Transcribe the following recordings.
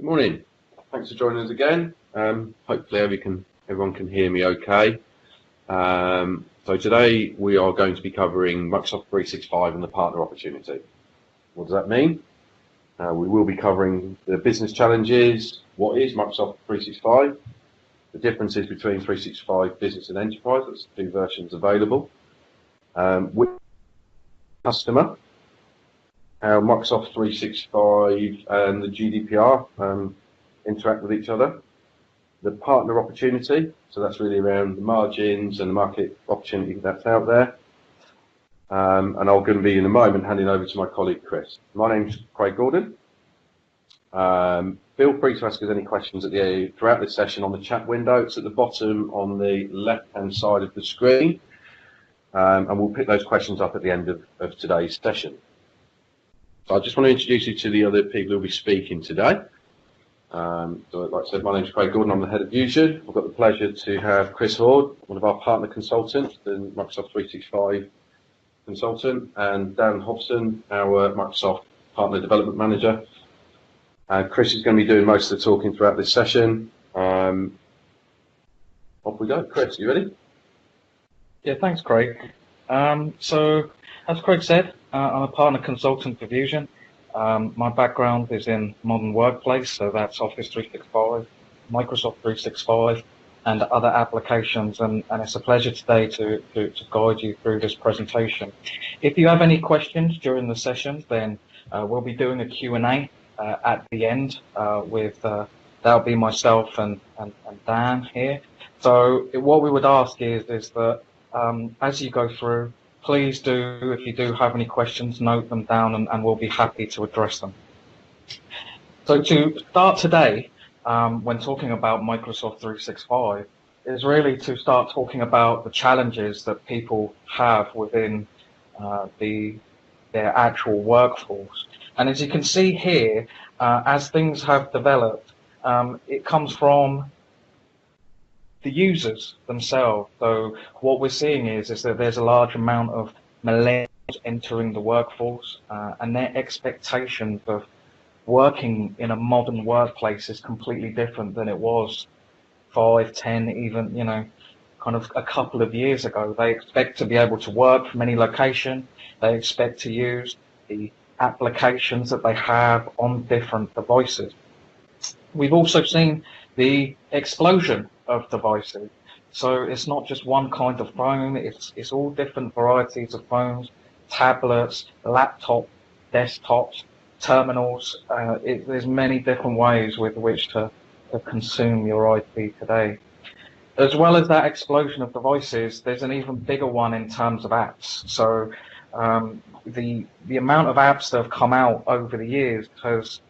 Good morning. Thanks for joining us again. Hopefully everyone can hear me okay. So today we are going to be covering Microsoft 365 and the partner opportunity. What does that mean? We will be covering the business challenges, what is Microsoft 365, the differences between 365 Business and Enterprise, there's two versions available, with customer, how Microsoft 365 and the GDPR interact with each other, the partner opportunity, so that's really around the margins and the market opportunity that's out there. And I'm going to be in a moment handing over to my colleague Chris. My name's Craig Gordon. Feel free to ask us any questions throughout this session on the chat window. It's at the bottom on the left-hand side of the screen, and we'll pick those questions up at the end of today's session. So I just want to introduce you to the other people who will be speaking today. So like I said, my name is Craig Gordon, I'm the head of Fusion. I've got the pleasure to have Chris Hord, one of our partner consultants, the Microsoft 365 consultant, and Dan Hobson, our Microsoft Partner Development Manager. Chris is going to be doing most of the talking throughout this session. Off we go. Chris, you ready? Yeah, thanks, Craig. So, as Craig said, I'm a partner consultant for Fusion. My background is in modern workplace, so that's Office 365, Microsoft 365, and other applications. And it's a pleasure today to guide you through this presentation. If you have any questions during the session, then we'll be doing a Q&A at the end with that'll be myself and Dan here. So what we would ask is that as you go through, please do, if you do have any questions, note them down and we'll be happy to address them. So to start today, when talking about Microsoft 365, is really to start talking about the challenges that people have within their actual workforce. And as you can see here, as things have developed, it comes from the users themselves. So what we're seeing is that there's a large amount of millennials entering the workforce, and their expectations of working in a modern workplace is completely different than it was 5, 10, even, kind of a couple of years ago. They expect to be able to work from any location. They expect to use the applications that they have on different devices. We've also seen the explosion of devices. So it's not just one kind of phone, it's all different varieties of phones, tablets, laptops, desktops, terminals. There's many different ways with which to consume your IT today. As well as that explosion of devices, there's an even bigger one in terms of apps. So the amount of apps that have come out over the years has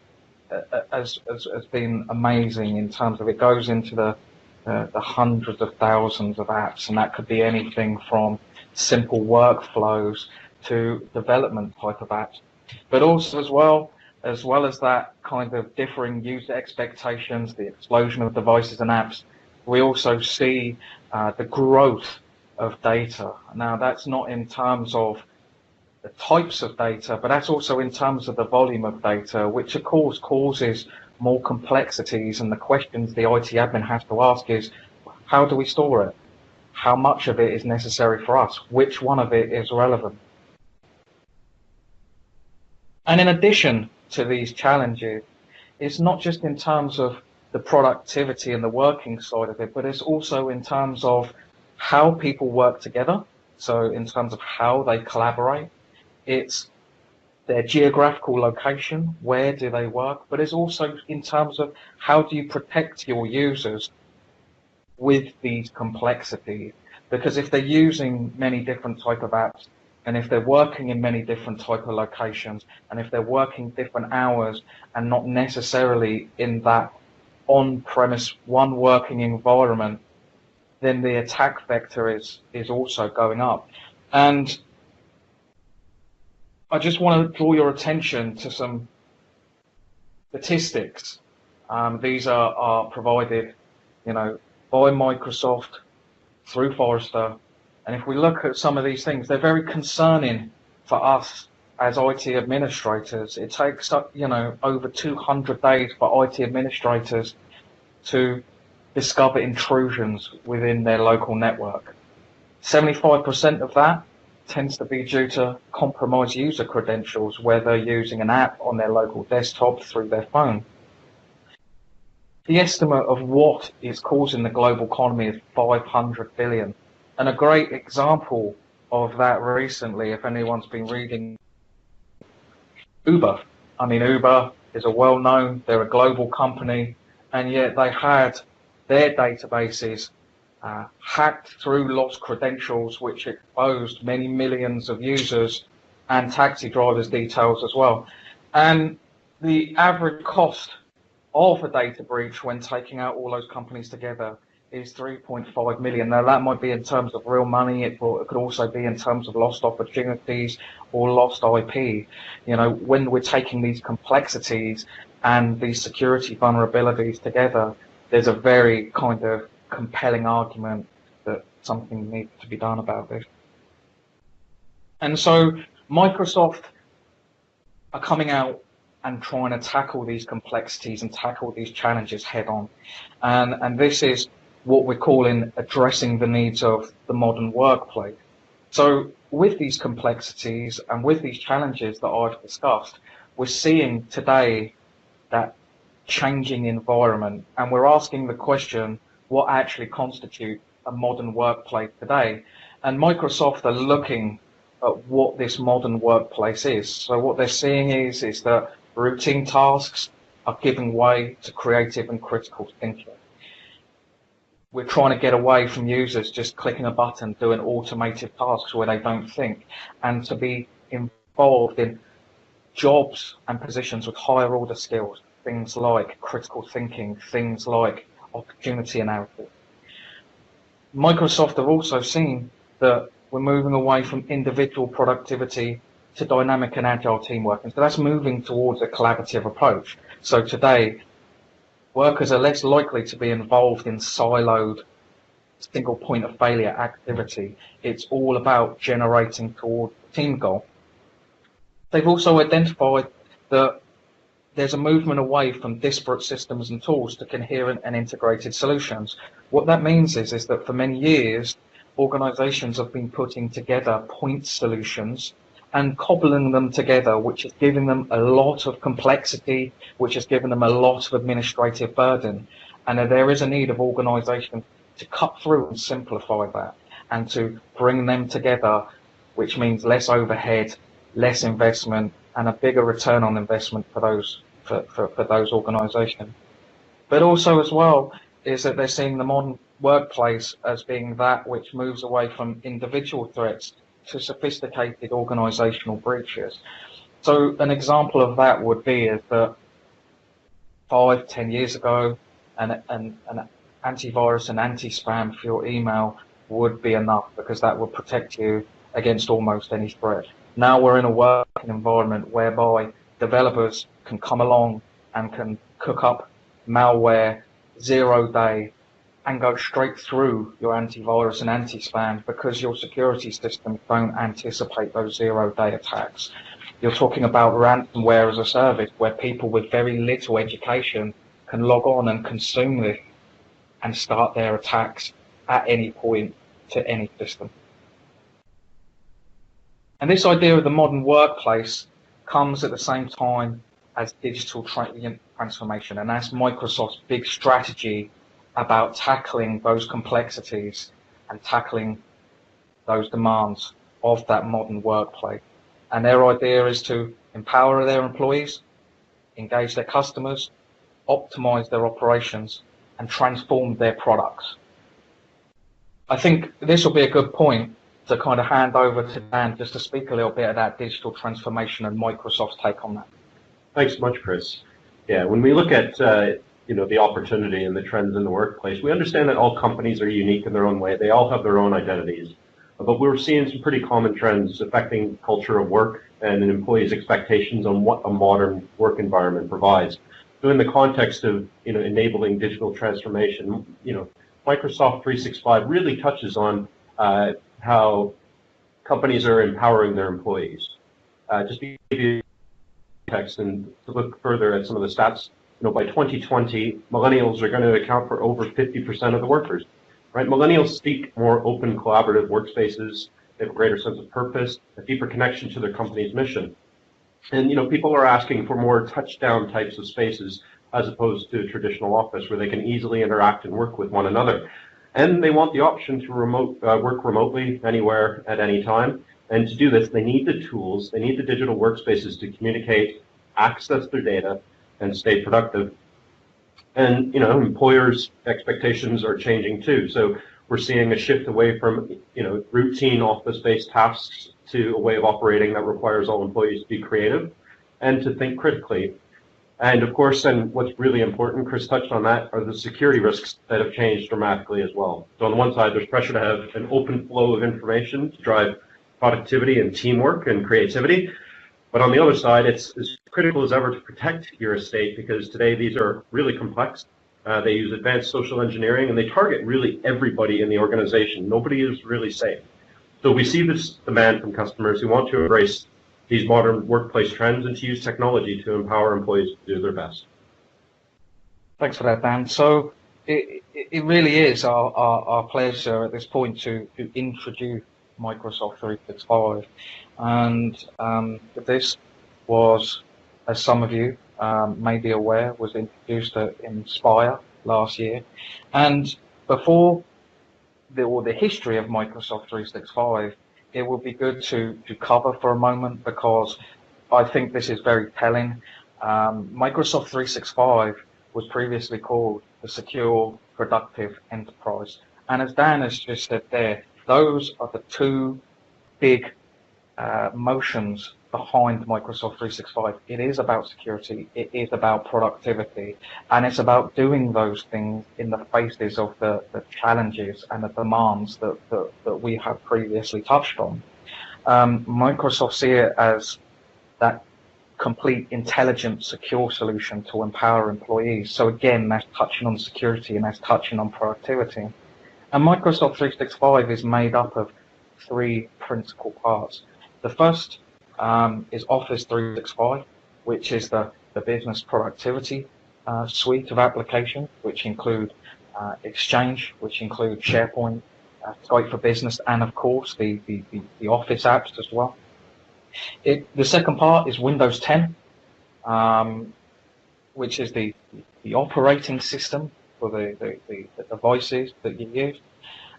been amazing in terms of it goes into the hundreds of thousands of apps, and that could be anything from simple workflows to development type of apps. But also as well as that kind of differing user expectations, the explosion of devices and apps, we also see the growth of data. Now that's not in terms of the types of data, but that's also in terms of the volume of data, which of course causes more complexities. And the questions the IT admin has to ask is, how do we store it? How much of it is necessary for us? Which one of it is relevant? And in addition to these challenges, it's not just in terms of the productivity and the working side of it, but it's also in terms of how people work together. So in terms of how they collaborate, it's their geographical location, where do they work, but it's also in terms of how do you protect your users with these complexities. Because if they're using many different type of apps, and if they're working in many different type of locations, and if they're working different hours and not necessarily in that on-premise one working environment, then the attack vector is also going up. And I just want to draw your attention to some statistics. These are provided, by Microsoft through Forrester. And if we look at some of these things, they're very concerning for us as IT administrators, it takes over 200 days for IT administrators to discover intrusions within their local network. 75% of that tends to be due to compromised user credentials, where they're using an app on their local desktop through their phone. The estimate of what is causing the global economy is 500 billion. And a great example of that recently, if anyone's been reading, Uber. I mean, Uber is a well-known, they're a global company, and yet they had their databases hacked through lost credentials, which exposed many millions of users and taxi drivers' details as well. And the average cost of a data breach when taking out all those companies together is 3.5 million. Now, that might be in terms of real money. It could also be in terms of lost opportunities or lost IP. When we're taking these complexities and these security vulnerabilities together, there's a very kind of compelling argument that something needs to be done about this. And so Microsoft are coming out and trying to tackle these complexities and tackle these challenges head on. And this is what we're calling addressing the needs of the modern workplace. So with these complexities and with these challenges that I've discussed, we're seeing today that changing environment, and we're asking the question, what actually constitutes a modern workplace today? And Microsoft are looking at what this modern workplace is. So what they're seeing is that routine tasks are giving way to creative and critical thinking. We're trying to get away from users just clicking a button, doing automated tasks where they don't think, and to be involved in jobs and positions with higher order skills, things like critical thinking, things like opportunity analysis. Microsoft have also seen that we're moving away from individual productivity to dynamic and agile teamwork. And so that's moving towards a collaborative approach. So today, workers are less likely to be involved in siloed, single point of failure activity. It's all about generating toward the team goal. They've also identified that there's a movement away from disparate systems and tools to coherent and integrated solutions. What that means is that for many years, organizations have been putting together point solutions and cobbling them together, which has given them a lot of complexity, which has given them a lot of administrative burden. And there is a need of organizations to cut through and simplify that and to bring them together, which means less overhead, less investment, and a bigger return on investment for those organizations. But also as well is that they're seeing the modern workplace as being that which moves away from individual threats to sophisticated organizational breaches. So an example of that would be is that 5-10 years ago, an antivirus and anti-spam for your email would be enough because that would protect you against almost any threat. Now we're in a working environment whereby developers can come along and can cook up malware 0 day and go straight through your antivirus and anti-spam because your security systems don't anticipate those 0 day attacks. You're talking about ransomware as a service where people with very little education can log on and consume this and start their attacks at any point to any system. And this idea of the modern workplace comes at the same time as digital transformation, and that's Microsoft's big strategy about tackling those complexities and tackling those demands of that modern workplace. And their idea is to empower their employees, engage their customers, optimize their operations, and transform their products. I think this will be a good point to kind of hand over to Dan just to speak a little bit about digital transformation and Microsoft's take on that. Thanks so much, Chris. Yeah, when we look at the opportunity and the trends in the workplace, we understand that all companies are unique in their own way. They all have their own identities. But we're seeing some pretty common trends affecting culture of work and an employee's expectations on what a modern work environment provides. So in the context of enabling digital transformation, Microsoft 365 really touches on how companies are empowering their employees. Just to give you context and to look further at some of the stats, by 2020, millennials are going to account for over 50% of the workers, right? Millennials seek more open, collaborative workspaces. They have a greater sense of purpose, a deeper connection to their company's mission. And, people are asking for more touchdown types of spaces as opposed to a traditional office where they can easily interact and work with one another. And they want the option to work remotely anywhere at any time. And to do this, they need the tools, they need the digital workspaces to communicate, access their data, and stay productive. And, employers' expectations are changing too. So we're seeing a shift away from, routine office-based tasks to a way of operating that requires all employees to be creative and to think critically. And of course, and what's really important, Chris touched on that, are the security risks that have changed dramatically as well. So on the one side, there's pressure to have an open flow of information to drive productivity and teamwork and creativity. But on the other side, it's as critical as ever to protect your estate, because today these are really complex. They use advanced social engineering, and they target really everybody in the organization. Nobody is really safe. So we see this demand from customers who want to embrace these modern workplace trends and to use technology to empower employees to do their best. Thanks for that, Dan. So it really is our pleasure at this point to introduce Microsoft 365. And this was, as some of you may be aware, was introduced at Inspire last year. And before the history of Microsoft 365, it would be good to cover for a moment, because I think this is very telling. Microsoft 365 was previously called the Secure Productive Enterprise. And as Dan has just said there, those are the two big motions behind Microsoft 365. It is about security, it is about productivity, and it's about doing those things in the faces of the challenges and the demands that we have previously touched on. Microsoft see it as that complete, intelligent, secure solution to empower employees. So again, that's touching on security and that's touching on productivity. And Microsoft 365 is made up of three principal parts. The first is Office 365, which is the business productivity suite of applications, which include Exchange, which include SharePoint, Skype for Business, and of course the Office apps as well. The second part is Windows 10, which is the operating system for the devices that you use.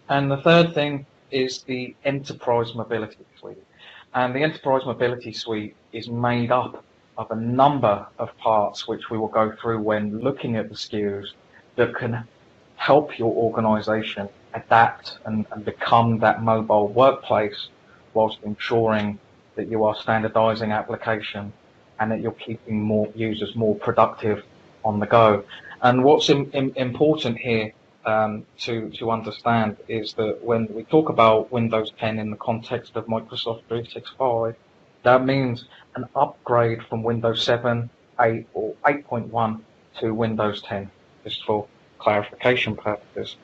And the third thing is the Enterprise Mobility Suite. And the Enterprise Mobility Suite is made up of a number of parts, which we will go through when looking at the SKUs, that can help your organization adapt and become that mobile workplace, whilst ensuring that you are standardizing application and that you're keeping more users more productive on the go. And what's important here to understand is that when we talk about Windows 10 in the context of Microsoft 365, that means an upgrade from Windows 7, 8 or 8.1 to Windows 10, just for clarification purposes.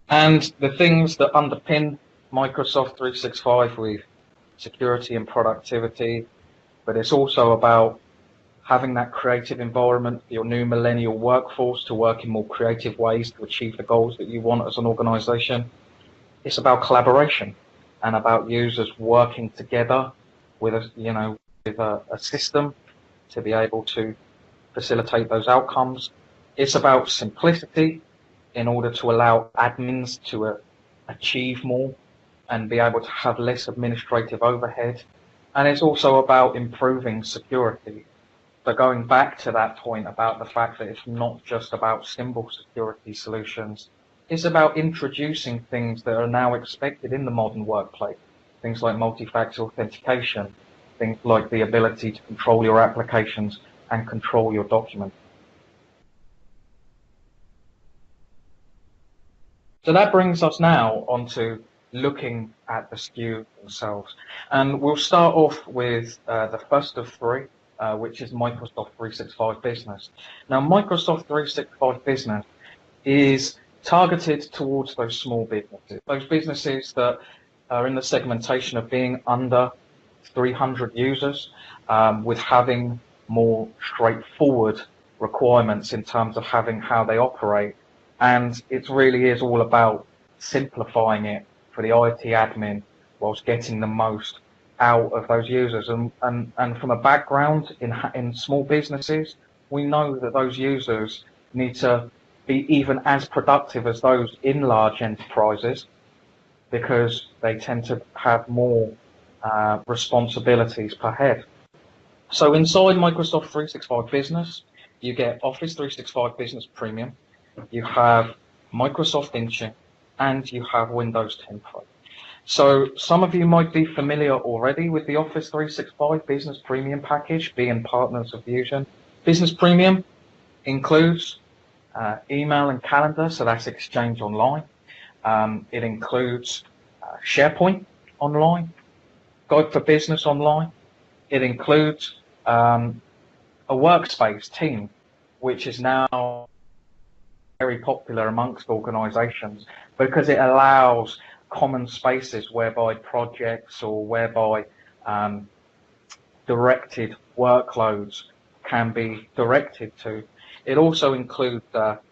And the things that underpin Microsoft 365 with security and productivity, but it's also about having that creative environment for your new millennial workforce to work in more creative ways to achieve the goals that you want as an organization. It's about collaboration and about users working together with a system to be able to facilitate those outcomes. It's about simplicity in order to allow admins to achieve more and be able to have less administrative overhead. And it's also about improving security. So going back to that point about the fact that it's not just about simple security solutions, it's about introducing things that are now expected in the modern workplace. Things like multi-factor authentication, things like the ability to control your applications and control your documents. So that brings us now onto looking at the SKU themselves. And we'll start off with the first of three, which is Microsoft 365 Business. Now, Microsoft 365 Business is targeted towards those small businesses, those businesses that are in the segmentation of being under 300 users, with having more straightforward requirements in terms of having how they operate. And it really is all about simplifying it for the IT admin whilst getting the most out of those users. And from a background in small businesses, we know that those users need to be even as productive as those in large enterprises, because they tend to have more responsibilities per head. So inside Microsoft 365 Business, you get Office 365 Business Premium, you have Microsoft Intune, and you have Windows 10 Pro. So some of you might be familiar already with the Office 365 Business Premium package, being partners of Fusion. Business Premium includes email and calendar, so that's Exchange Online. It includes SharePoint Online, Guide for Business Online. It includes a workspace team, which is now very popular amongst organizations because it allows common spaces whereby projects or whereby directed workloads can be directed to. It also includes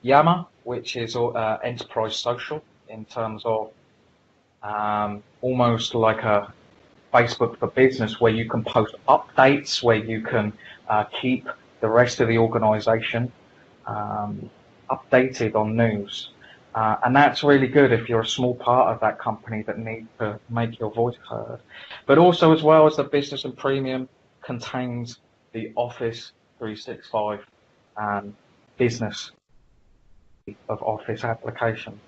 Yammer, which is enterprise social, in terms of almost like a Facebook for business, where you can post updates, where you can keep the rest of the organization updated on news. And that's really good if you're a small part of that company that needs to make your voice heard. But also, as well as the Business and Premium, contains the Office 365 business of Office application.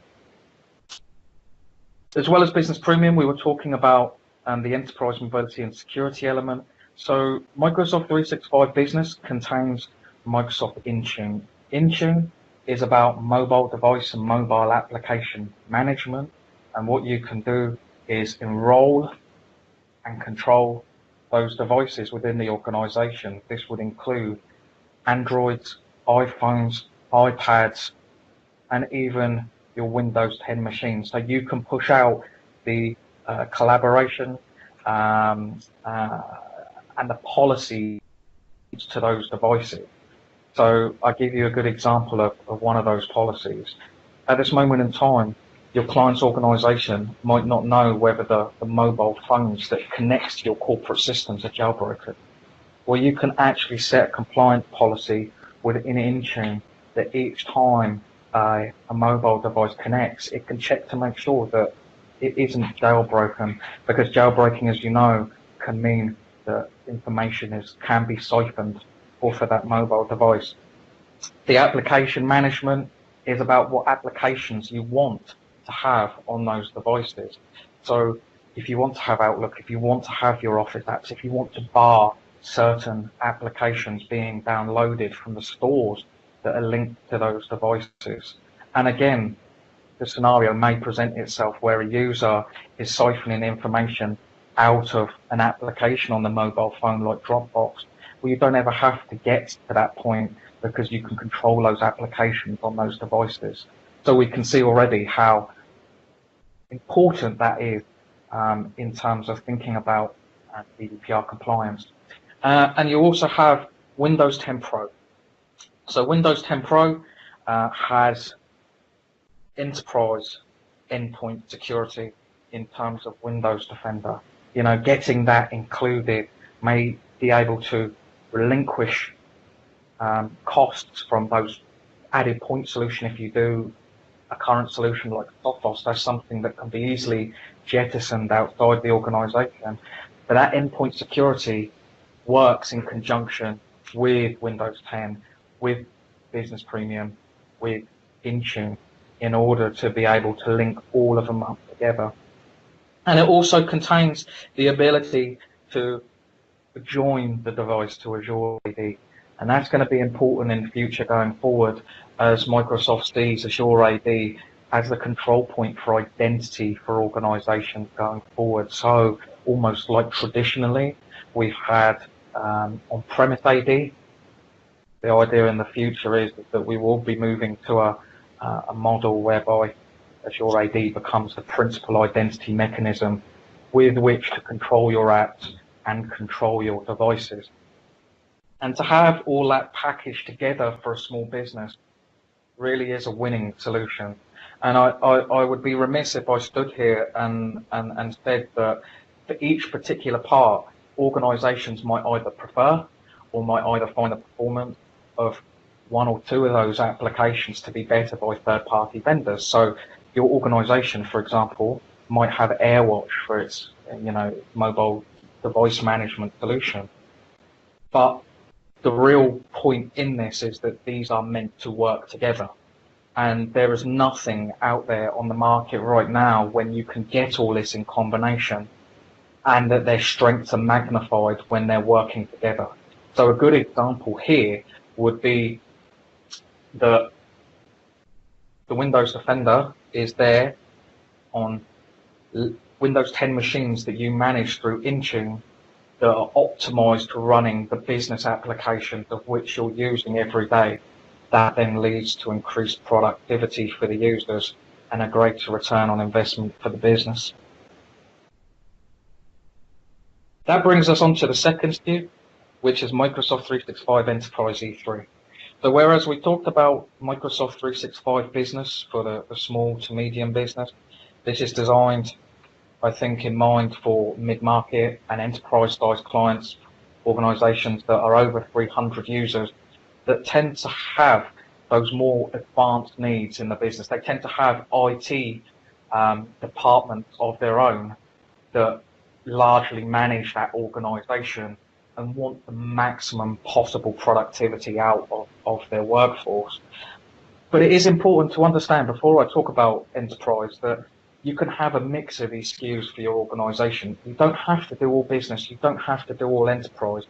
As well as Business Premium, we were talking about the enterprise mobility and security element. So Microsoft 365 Business contains Microsoft Intune. Intune is about mobile device and mobile application management. And what you can do is enroll and control those devices within the organization. This would include Androids, iPhones, iPads, and even your Windows 10 machine. So you can push out the collaboration and the policy to those devices. So I'll give you a good example of one of those policies. At this moment in time, your client's organization might not know whether the mobile phones that connects to your corporate systems are jailbroken. Well, you can actually set a compliant policy within Intune that each time a mobile device connects, it can check to make sure that it isn't jailbroken, because jailbreaking, as you know, can mean that information can be siphoned off of that mobile device. The application management is about what applications you want to have on those devices. So if you want to have Outlook, if you want to have your Office apps, if you want to bar certain applications being downloaded from the stores that are linked to those devices. And again, the scenario may present itself where a user is siphoning information out of an application on the mobile phone like Dropbox. Well, you don't ever have to get to that point, because you can control those applications on those devices. So we can see already how important that is in terms of thinking about GDPR compliance. And you also have Windows 10 Pro. So Windows 10 Pro has enterprise endpoint security in terms of Windows Defender. You know, getting that included may be able to relinquish costs from those added point solution. If you do a current solution like Sophos, that's something that can be easily jettisoned outside the organization. But that endpoint security works in conjunction with Windows 10, with Business Premium, with Intune, in order to be able to link all of them up together. And it also contains the ability to join the device to Azure AD. And that's going to be important in the future going forward, as Microsoft sees Azure AD as the control point for identity for organizations going forward. So almost like traditionally, we've had on-premise AD. The idea in the future is that we will be moving to a model whereby Azure AD becomes the principal identity mechanism with which to control your apps and control your devices. And to have all that packaged together for a small business really is a winning solution. And I would be remiss if I stood here and said that for each particular part, organisations might either prefer or might either find the performance of one or two of those applications to be better by third-party vendors. So your organisation, for example, might have AirWatch for its, mobile device management solution. But the real point in this is that these are meant to work together. And there is nothing out there on the market right now when you can get all this in combination and that their strengths are magnified when they're working together. So a good example here would be that the Windows Defender is there on Windows 10 machines that you manage through Intune that are optimized to running the business applications of which you're using every day. That then leads to increased productivity for the users and a greater return on investment for the business. That brings us on to the second SKU, which is Microsoft 365 Enterprise E3. So whereas we talked about Microsoft 365 Business for the small to medium business, this is designed, I think, in mind for mid-market and enterprise-sized clients, organizations that are over 300 users, that tend to have those more advanced needs in the business. They tend to have IT departments of their own that largely manage that organization and want the maximum possible productivity out of their workforce. But it is important to understand, before I talk about enterprise, that you can have a mix of these SKUs for your organization. You don't have to do all business. You don't have to do all enterprise.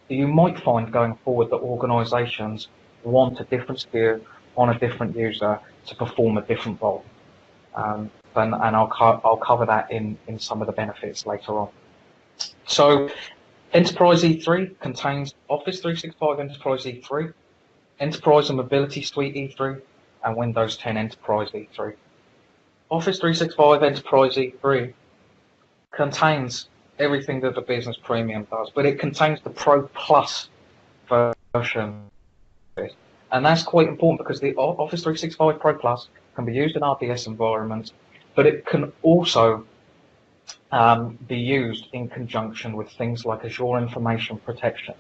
You might find going forward that organizations want a different SKU on a different user to perform a different role. And I'll cover that in some of the benefits later on. So Enterprise E3 contains Office 365 Enterprise E3, Enterprise and Mobility Suite E3, and Windows 10 Enterprise E3. Office 365 Enterprise E3 contains everything that the Business Premium does, but it contains the Pro Plus version. And that's quite important because the Office 365 Pro Plus can be used in RDS environments, but it can also be used in conjunction with things like Azure Information Protection.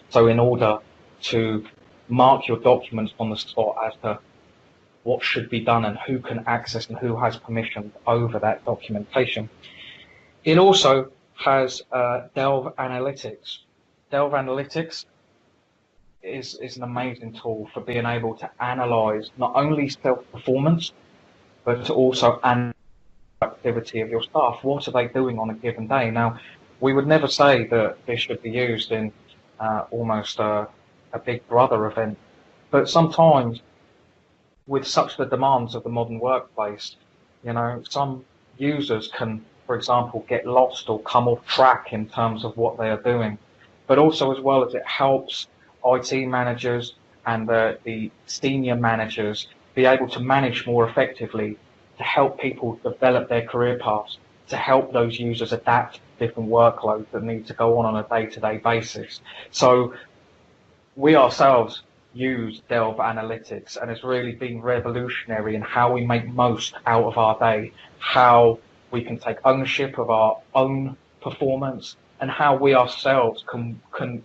So in order to mark your documents on the spot as to what should be done and who can access and who has permission over that documentation. It also has Delve Analytics. Delve Analytics is an amazing tool for being able to analyze not only self-performance, but to also analyze the activity of your staff. What are they doing on a given day? Now, we would never say that this should be used in almost a Big Brother event, but sometimes with such the demands of the modern workplace, some users can, for example, get lost or come off track in terms of what they are doing. But also, as well as it helps IT managers and the senior managers be able to manage more effectively, to help people develop their career paths, to help those users adapt to different workloads that need to go on a day-to-day basis. So we ourselves use Delve Analytics, and it's really been revolutionary in how we make most out of our day, how we can take ownership of our own performance, and how we ourselves can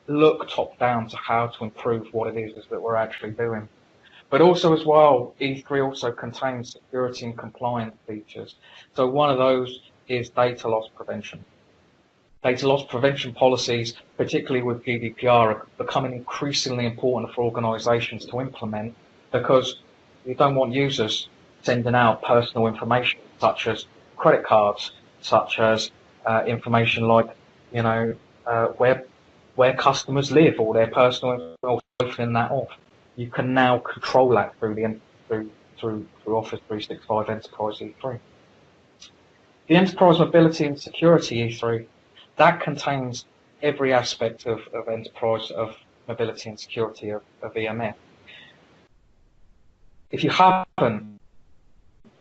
look top down to how to improve what it is that we're actually doing. But also as well, E3 also contains security and compliance features. So one of those is data loss prevention. Data loss prevention policies, particularly with GDPR, are becoming increasingly important for organizations to implement, because you don't want users sending out personal information such as credit cards, such as information like, where customers live or their personal information that off. You can now control that through Office 365 Enterprise E3. The Enterprise Mobility and Security E3, that contains every aspect of enterprise, of mobility and security of EMS. If you haven't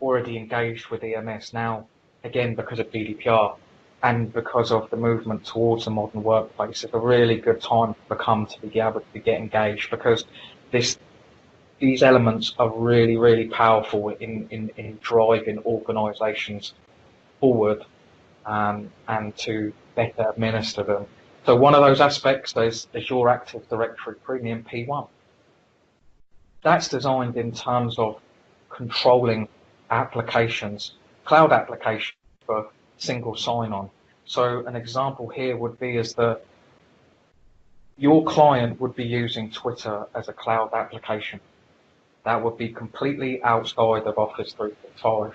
already engaged with EMS now, again, because of GDPR, and because of the movement towards a modern workplace, it's a really good time to be able to get engaged, because these elements are really, really powerful in driving organisations forward, and to better administer them. So one of those aspects is Azure Active Directory Premium P1. That's designed in terms of controlling applications, cloud applications for single sign-on. So an example here would be is that your client would be using Twitter as a cloud application. That would be completely outside of Office 365.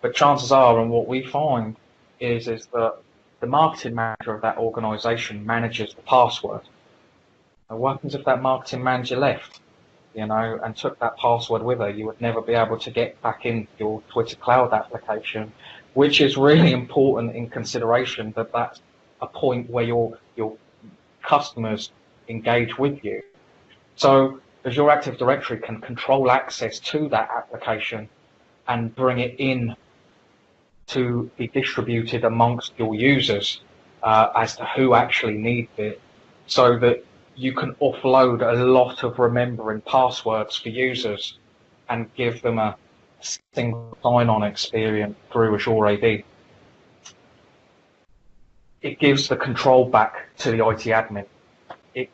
But chances are, and what we find is that the marketing manager of that organization manages the password. Now, what happens if that marketing manager left, and took that password with her? You would never be able to get back in your Twitter cloud application, which is really important in consideration that that's a point where your customers engage with you. So Azure Active Directory can control access to that application and bring it in to be distributed amongst your users as to who actually needs it, so that you can offload a lot of remembering passwords for users and give them a single sign-on experience through Azure AD. It gives the control back to the IT admin. It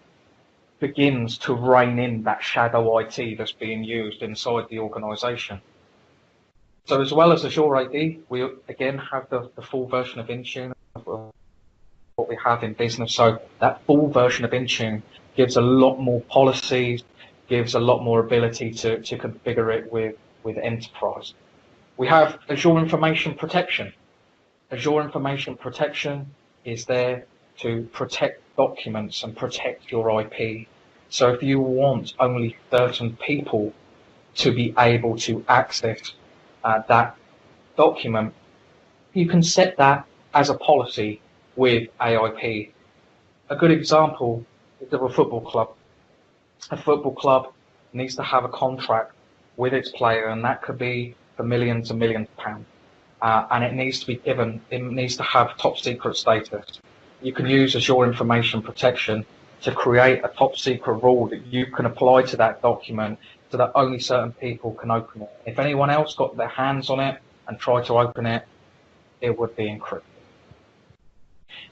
begins to rein in that shadow IT that's being used inside the organization. So as well as Azure AD, we again have the full version of Intune, what we have in business. So that full version of Intune gives a lot more policies, gives a lot more ability to configure it with enterprise. We have Azure Information Protection. Azure Information Protection is there to protect documents and protect your IP. So if you want only certain people to be able to access that document, you can set that as a policy with AIP. A good example is of a football club. A football club needs to have a contract with its player, and that could be for millions and millions of pounds. And it needs to have top secret status. You can use Azure Information Protection to create a top secret rule that you can apply to that document so that only certain people can open it. If anyone else got their hands on it and tried to open it, it would be encrypted.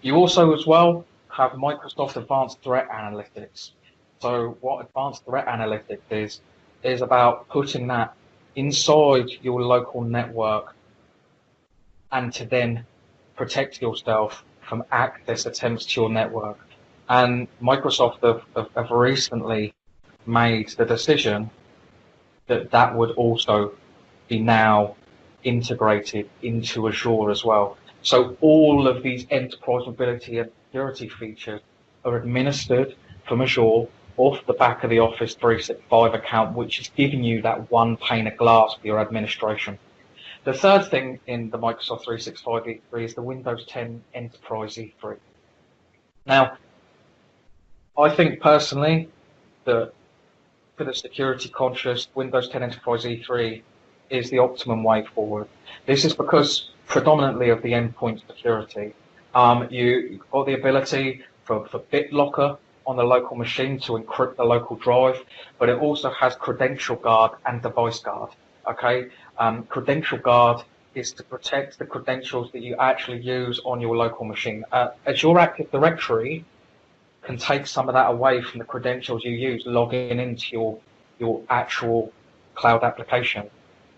You also as well have Microsoft Advanced Threat Analytics. So what Advanced Threat Analytics is about putting that inside your local network and to then protect yourself from access attempts to your network. And Microsoft have recently made the decision that would also be now integrated into Azure as well. So all of these enterprise mobility and security features are administered from Azure off the back of the Office 365 account, which is giving you that one pane of glass for your administration. The third thing in the Microsoft 365 E3 is the Windows 10 Enterprise E3. Now, I think personally that for the security conscious, Windows 10 Enterprise E3 is the optimum way forward. This is because predominantly of the endpoint security. You've got the ability for BitLocker on the local machine to encrypt the local drive, but it also has Credential Guard and Device Guard. Okay, Credential Guard is to protect the credentials that you actually use on your local machine. Azure Active Directory can take some of that away from the credentials you use logging into your actual cloud application.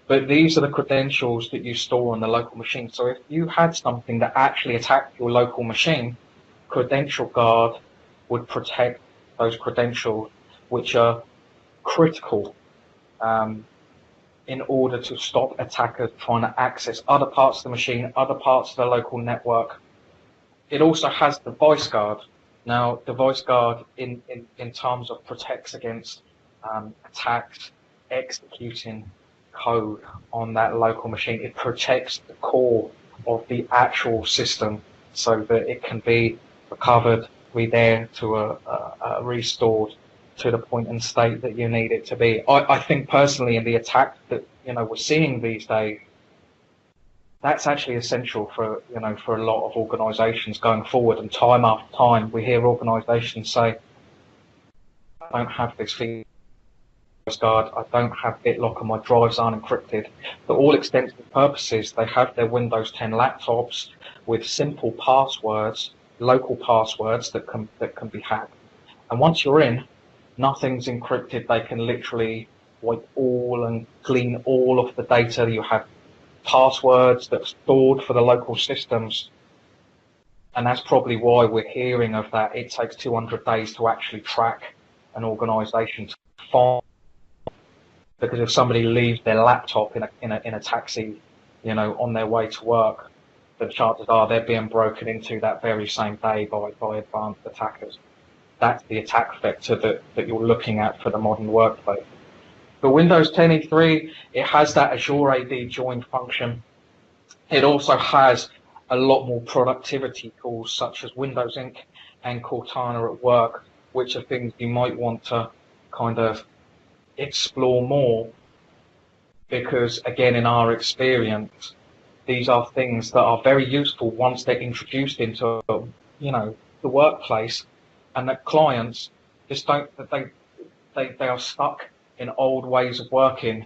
But these are the credentials that you store on the local machine. So if you had something that actually attacked your local machine, Credential Guard would protect those credentials, which are critical in order to stop attackers trying to access other parts of the machine, other parts of the local network. It also has Device Guard. Now, Device Guard in terms of protects against attacks executing code on that local machine. It protects the core of the actual system so that it can be recovered, be there to restored to the point and state that you need it to be. I think personally in the attack that we're seeing these days, that's actually essential for, for a lot of organisations going forward. And time after time, we hear organisations say, I don't have this feature guard, I don't have BitLocker, my drives aren't encrypted. For all intents and purposes, they have their Windows 10 laptops with simple passwords, local passwords that can be hacked. And once you're in, nothing's encrypted. They can literally wipe all and clean all of the data. You have passwords that are stored for the local systems. And that's probably why we're hearing of that. It takes 200 days to actually track an organisation to find. Because if somebody leaves their laptop in a taxi, on their way to work, the chances are they're being broken into that very same day by advanced attackers. That's the attack vector that you're looking at for the modern workplace. For Windows 10 E3, it has that Azure AD join function. It also has a lot more productivity tools such as Windows Inc. and Cortana at work, which are things you might want to kind of explore more, because again, in our experience, these are things that are very useful once they're introduced into the workplace, and that clients just don't, they are stuck in old ways of working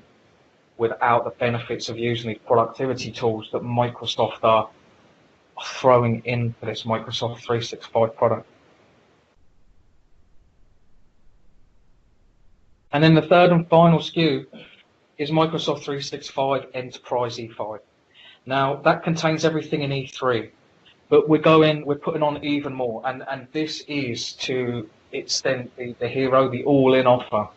without the benefits of using these productivity tools that Microsoft are throwing into this Microsoft 365 product. And then the third and final SKU is Microsoft 365 Enterprise E5. Now, that contains everything in E3, but we're putting on even more. And this is to extend the hero, the all-in offer.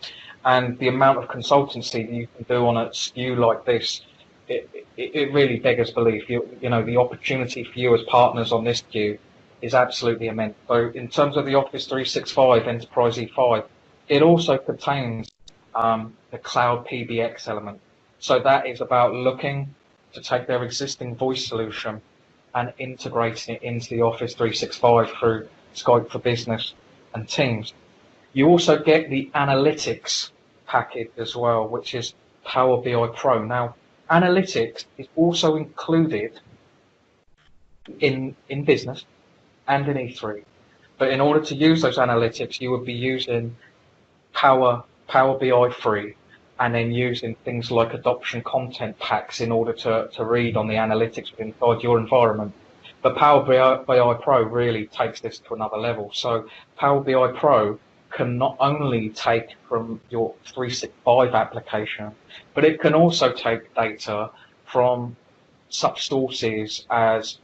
And the amount of consultancy that you can do on a SKU like this, it really beggars belief. The opportunity for you as partners on this SKU is absolutely immense. So in terms of the Office 365 Enterprise E5, it also contains the cloud PBX element. So that is about looking to take their existing voice solution and integrating it into the Office 365 through Skype for Business and Teams. You also get the analytics package as well, which is Power BI Pro. Now, analytics is also included in Business and in E3. But in order to use those analytics, you would be using Power BI free, and then using things like adoption content packs in order to read on the analytics inside your environment. But Power BI Pro really takes this to another level. So Power BI Pro can not only take from your 365 application, but it can also take data from such sources as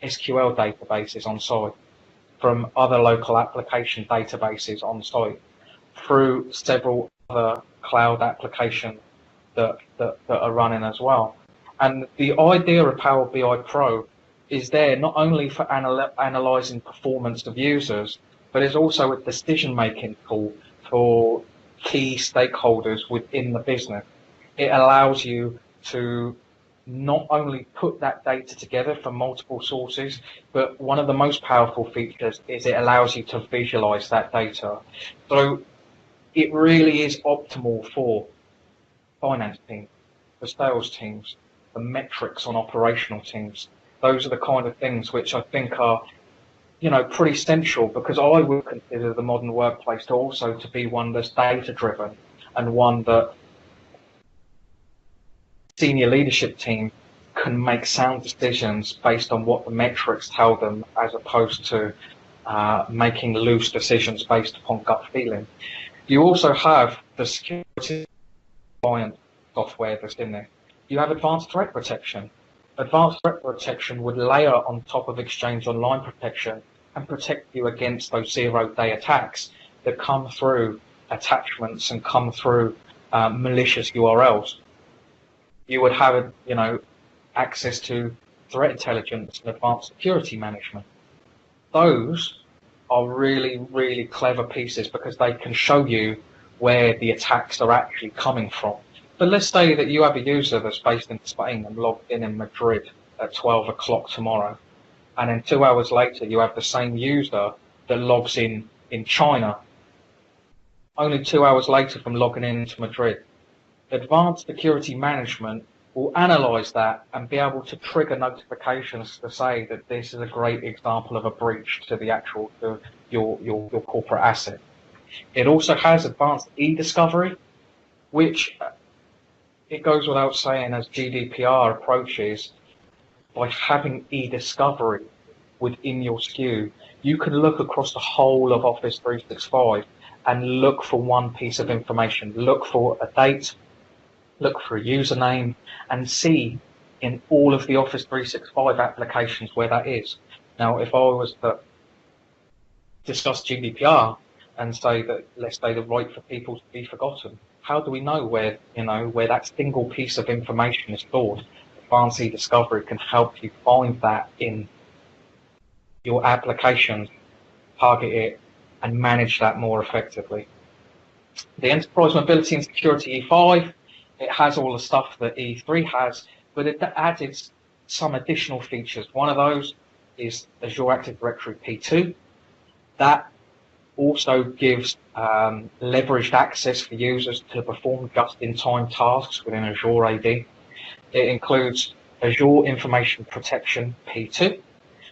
SQL databases on site, from other local application databases on site, through several other cloud applications that are running as well. And the idea of Power BI Pro is there not only for analyzing performance of users, but it's also a decision-making tool for key stakeholders within the business. It allows you to not only put that data together from multiple sources, but one of the most powerful features is it allows you to visualize that data. So it really is optimal for finance teams, for sales teams, for metrics on operational teams. Those are the kind of things which I think are, pretty essential, because I would consider the modern workplace to be one that's data driven, and one that senior leadership team can make sound decisions based on what the metrics tell them, as opposed to making loose decisions based upon gut feeling. You also have the security client software that's in there. You have advanced threat protection. Advanced threat protection would layer on top of Exchange Online protection and protect you against those zero-day attacks that come through attachments and come through malicious URLs. You would have, access to threat intelligence and advanced security management. Those are really, really clever pieces because they can show you where the attacks are actually coming from. But let's say that you have a user that's based in Spain and logged in Madrid at 12 o'clock tomorrow, and then 2 hours later you have the same user that logs in China, only 2 hours later from logging into Madrid. Advanced security management will analyze that and be able to trigger notifications to say that this is a great example of a breach to the actual your corporate asset. It also has advanced e-discovery, which it goes without saying, as GDPR approaches, by having e-discovery within your SKU, you can look across the whole of Office 365 and look for one piece of information, look for a date, look for a username, and see in all of the Office 365 applications where that is. Now, if I was to discuss GDPR and say that, let's say, the right for people to be forgotten, how do we know where that single piece of information is stored? Advanced e-discovery can help you find that in your applications, target it, and manage that more effectively. The Enterprise Mobility and Security E5, it has all the stuff that E3 has, but it added some additional features. One of those is Azure Active Directory P2. That also gives leveraged access for users to perform just-in-time tasks within Azure AD. It includes Azure Information Protection P2,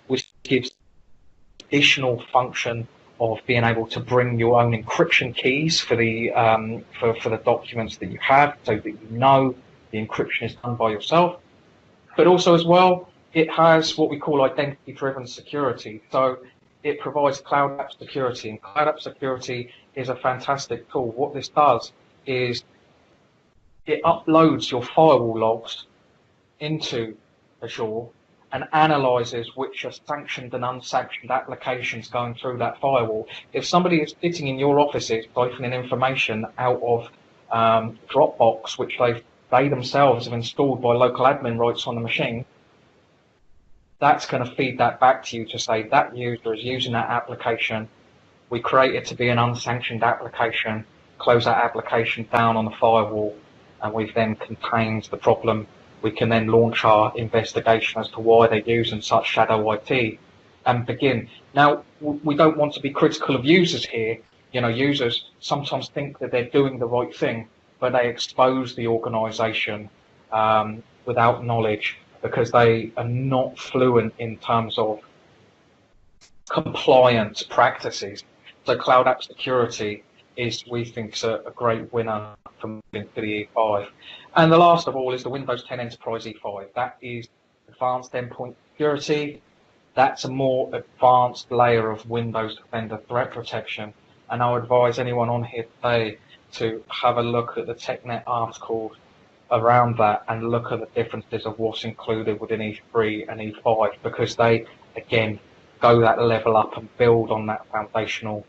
which gives additional function of being able to bring your own encryption keys for the for the documents that you have, so that you know the encryption is done by yourself. But also as well, it has what we call identity-driven security. So it provides Cloud App Security, and Cloud App Security is a fantastic tool. What this does is it uploads your firewall logs into Azure and analyzes which are sanctioned and unsanctioned applications going through that firewall. If somebody is sitting in your offices siphoning information out of Dropbox, which they themselves have installed by local admin rights on the machine, that's going to feed that back to you to say that user is using that application. We create it to be an unsanctioned application, close that application down on the firewall, and we've then contained the problem. We can then launch our investigation as to why they're using such shadow IT and begin. Now, we don't want to be critical of users here. Users sometimes think that they're doing the right thing, but they expose the organization without knowledge because they are not fluent in terms of compliance practices. So Cloud App Security is, we think, a great winner for moving to the E5. And the last of all is the Windows 10 Enterprise E5. That is advanced endpoint security. That's a more advanced layer of Windows Defender threat protection. And I would advise anyone on here today to have a look at the TechNet articles around that and look at the differences of what's included within E3 and E5, because they, again, go that level up and build on that foundational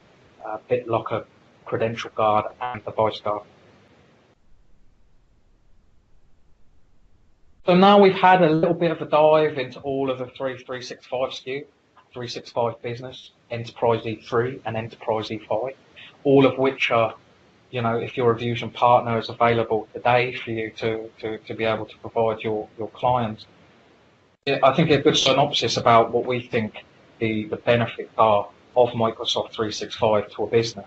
BitLocker, Credential Guard, and Device Guard. So now we've had a little bit of a dive into all of the 365 SKU, 365 Business, Enterprise E3 and Enterprise E5, all of which are, if you're a Fusion partner, is available today for you to be able to provide your clients. I think a good synopsis about what we think the benefits are of Microsoft 365 to a business.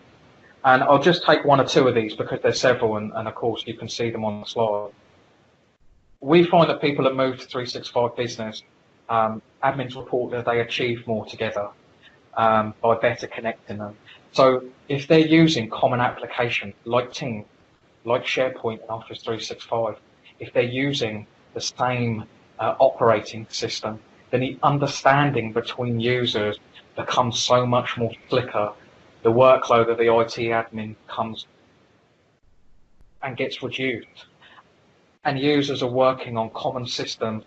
And I'll just take one or two of these because there's several, and of course you can see them on the slide. We find that people that move to 365 Business, admins report that they achieve more together by better connecting them. So if they're using common applications like Teams, like SharePoint and Office 365, if they're using the same operating system, then the understanding between users becomes so much more slicker. The workload of the IT admin comes and gets reduced. And users are working on common systems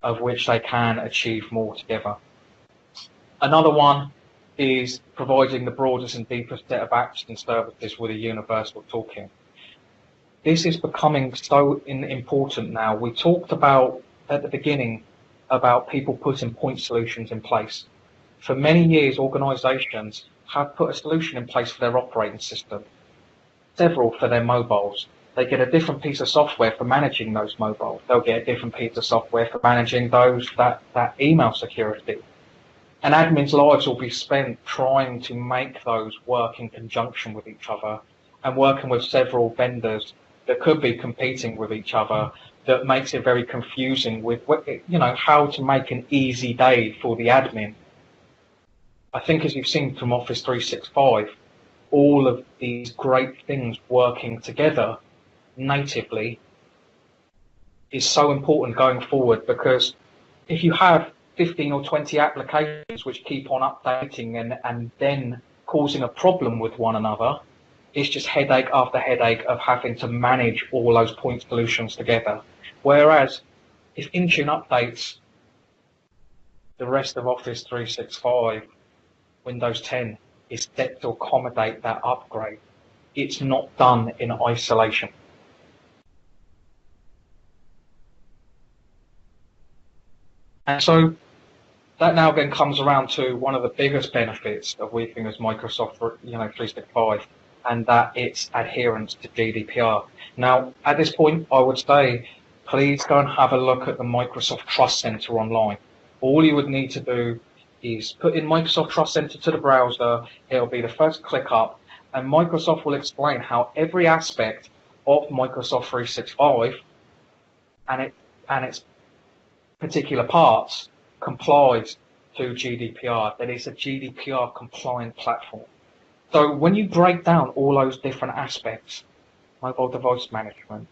of which they can achieve more together. Another one is providing the broadest and deepest set of apps and services with a universal toolkit. This is becoming so important now. We talked about at the beginning about people putting point solutions in place. For many years, organizations have put a solution in place for their operating system, several for their mobiles. They get a different piece of software for managing those mobiles. They'll get a different piece of software for managing that email security. And admins' lives will be spent trying to make those work in conjunction with each other and working with several vendors that could be competing with each other, that makes it very confusing with, how to make an easy day for the admin. I think, as you've seen from Office 365, all of these great things working together natively is so important going forward, because if you have 15 or 20 applications which keep on updating and then causing a problem with one another, it's just headache after headache of having to manage all those point solutions together. Whereas if Intune updates the rest of Office 365, Windows 10 is set to accommodate that upgrade. It's not done in isolation. And so that now then comes around to one of the biggest benefits of we think as Microsoft 365, and that it's adherence to GDPR. Now, at this point, I would say, please go and have a look at the Microsoft Trust Center online. All you would need to do is put in Microsoft Trust Center to the browser. It'll be the first click up, and Microsoft will explain how every aspect of Microsoft 365 and its particular parts complies to GDPR, that it's a GDPR compliant platform. So when you break down all those different aspects, mobile device management,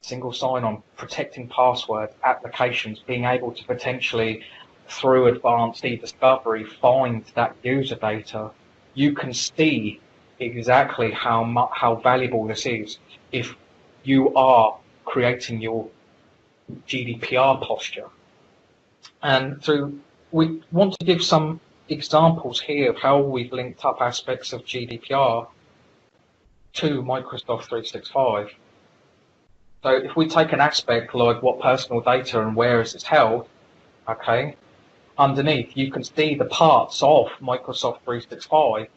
single sign-on, protecting password, applications, being able to potentially, through advanced e-discovery, find that user data, you can see exactly how valuable this is if you are creating your GDPR posture. And so we want to give some examples here of how we've linked up aspects of GDPR to Microsoft 365. So if we take an aspect like what personal data and where is it held, okay, underneath you can see the parts of Microsoft 365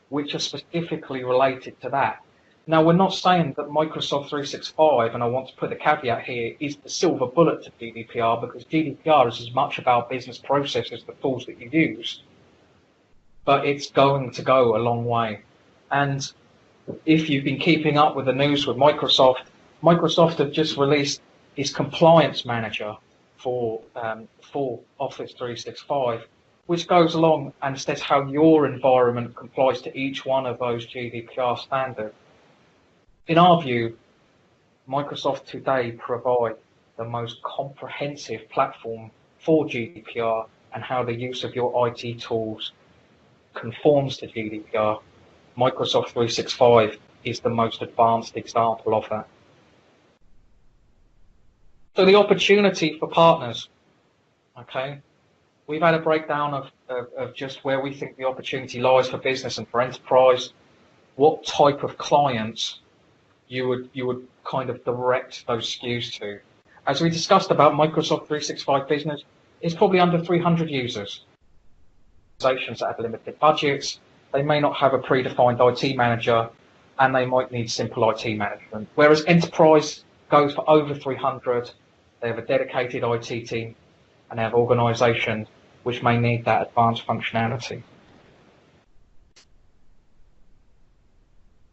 which are specifically related to that. Now, we're not saying that Microsoft 365, and I want to put a caveat here, is the silver bullet to GDPR, because GDPR is as much about business processes, the tools that you use, but it's going to go a long way. And if you've been keeping up with the news with Microsoft, Microsoft have just released its compliance manager for Office 365, which goes along and says how your environment complies to each one of those GDPR standards. In our view, Microsoft today provide the most comprehensive platform for GDPR and how the use of your IT tools conforms to GDPR. Microsoft 365 is the most advanced example of that. So the opportunity for partners, okay? We've had a breakdown of just where we think the opportunity lies for business and for enterprise, what type of clients you would kind of direct those SKUs to. As we discussed about Microsoft 365 Business, it's probably under 300 users. Organizations that have limited budgets, they may not have a predefined IT manager, and they might need simple IT management. Whereas enterprise goes for over 300, they have a dedicated IT team, and they have organizations which may need that advanced functionality.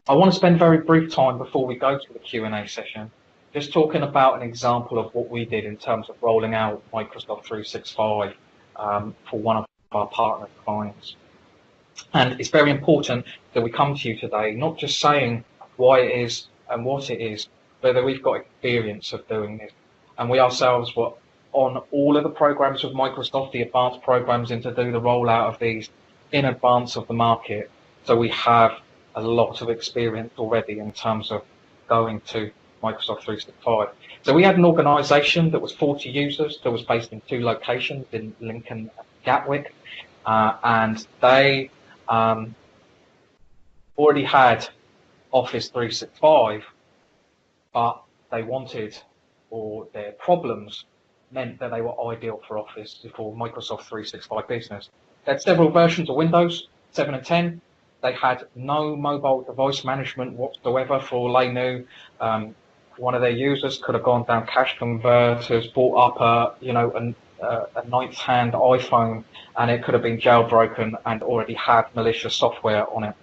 I want to spend very brief time before we go to the Q&A session, just talking about an example of what we did in terms of rolling out Microsoft 365 for one of our partner clients. And it's very important that we come to you today, not just saying why it is and what it is, but that we've got experience of doing this. And we ourselves were on all of the programs with Microsoft, the advanced programs, and to do the rollout of these in advance of the market. So we have a lot of experience already in terms of going to Microsoft 365. So we had an organization that was 40 users that was based in 2 locations in Lincoln and Gatwick, and they already had Office 365, but they wanted, or their problems meant that they were ideal for Office for Microsoft 365 Business. They had several versions of Windows, 7 and 10. They had no mobile device management whatsoever for all they knew. One of their users could have gone down cash converters, bought up a ninth-hand iPhone, and it could have been jailbroken and already had malicious software on it.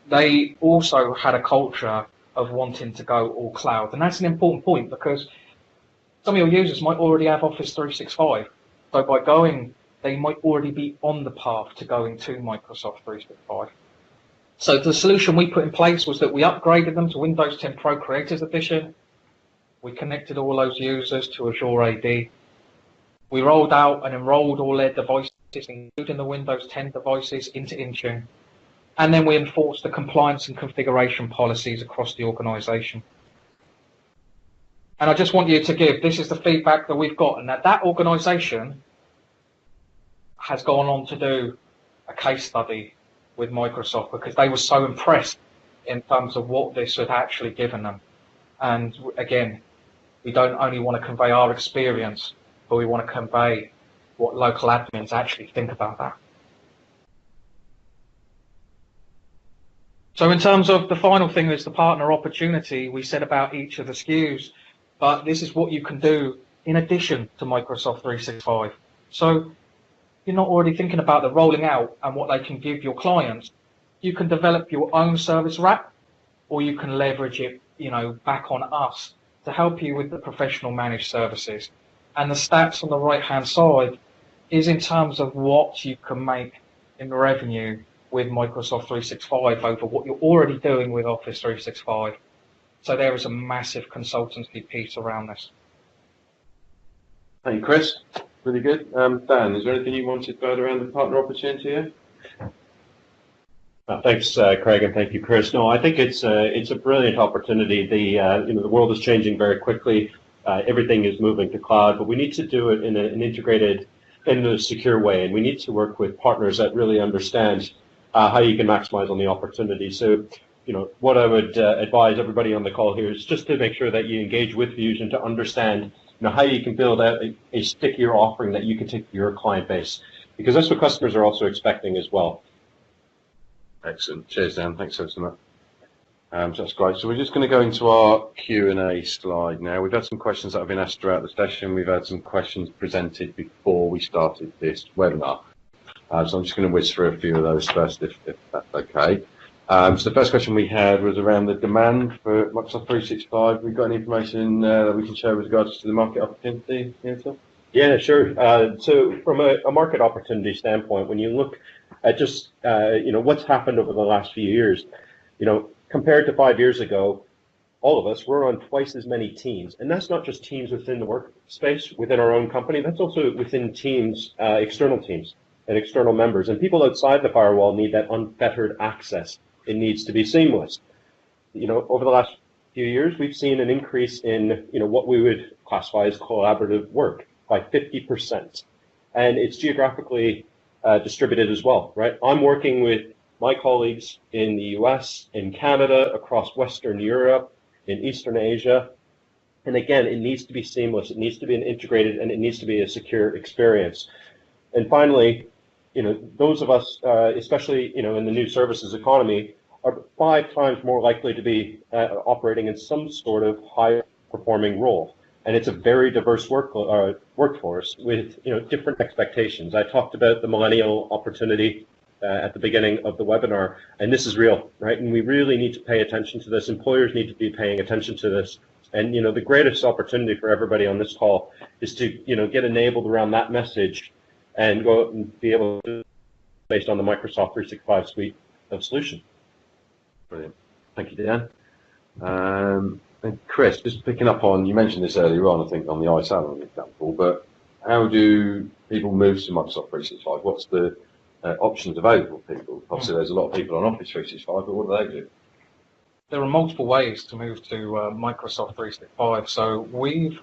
They also had a culture of wanting to go all cloud. And that's an important point because some of your users might already have Office 365. So by going, they might already be on the path to going to Microsoft 365. So the solution we put in place was that we upgraded them to Windows 10 Pro Creators Edition. We connected all those users to Azure AD. We rolled out and enrolled all their devices, including the Windows 10 devices, into Intune. And then we enforced the compliance and configuration policies across the organization. And I just want you to give, this is the feedback that we've got, and that organization has gone on to do a case study with Microsoft because they were so impressed in terms of what this had actually given them. And again, we don't only want to convey our experience, but we want to convey what local admins actually think about that. So in terms of the final thing is the partner opportunity, we said about each of the SKUs, but this is what you can do in addition to Microsoft 365. So you're not already thinking about the rolling out and what they can give your clients. You can develop your own service wrap, or you can leverage it, back on us to help you with the professional managed services. And the stats on the right-hand side is in terms of what you can make in revenue with Microsoft 365 over what you're already doing with Office 365. So there is a massive consultancy piece around this. Thank you, Chris. Really good. Dan, is there anything you wanted further around the partner opportunity here? Thanks, Craig, and thank you, Chris. No, I think it's a brilliant opportunity. The world is changing very quickly. Everything is moving to cloud, but we need to do it in an integrated, in a secure way, and we need to work with partners that really understand how you can maximize on the opportunity. So, what I would advise everybody on the call here is just to make sure that you engage with Fusion to understand, how you can build out a stickier offering that you can take to your client base, because that's what customers are also expecting as well. Excellent. Cheers, Dan. Thanks so much. So that's great. So we're just going to go into our Q&A slide now. We've had some questions that have been asked throughout the session. We've had some questions presented before we started this webinar. So I'm just going to whiz through a few of those first, if that's okay. So the first question we had was around the demand for Microsoft 365. We've got any information that we can share with regards to the market opportunity here, Phil? Yeah, sure. So from a market opportunity standpoint, when you look at just, what's happened over the last few years, compared to 5 years ago, all of us, we're on twice as many teams. And that's not just teams within the workspace, within our own company. That's also within teams, external teams and external members. And people outside the firewall need that unfettered access. It needs to be seamless. Over the last few years, we've seen an increase in, what we would classify as collaborative work by 50%. And it's geographically distributed as well, right? I'm working with my colleagues in the US, in Canada, across Western Europe, in Eastern Asia. And again, it needs to be seamless. It needs to be an integrated, and it needs to be a secure experience. And finally, those of us, especially, in the new services economy, are 5 times more likely to be operating in some sort of high-performing role. And it's a very diverse workforce with, different expectations. I talked about the millennial opportunity at the beginning of the webinar, and this is real, right? And we really need to pay attention to this. Employers need to be paying attention to this. And, the greatest opportunity for everybody on this call is to, get enabled around that message and go out and be able to, based on the Microsoft 365 suite of solutions. Brilliant. Thank you, Dan. And Chris, just picking up on, you mentioned this earlier on, I think, on the iSalon example, but how do people move to Microsoft 365? What's the options available to people? Obviously, there's a lot of people on Office 365, but what do they do? There are multiple ways to move to Microsoft 365. So we've